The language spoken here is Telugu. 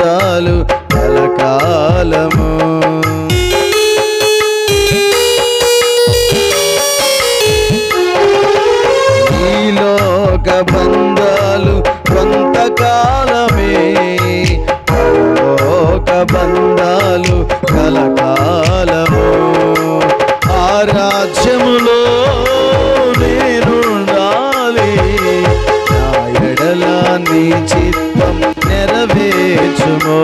బంధాలు కలకాలము. ఈ లోక బంధాలు కొంతకాలమే, లోక బంధాలు కలకాలము. ఆ రాజ్యములో నేనుండాలి, నా ఎడల నీ చిత్తం నెరవేర్చుమో.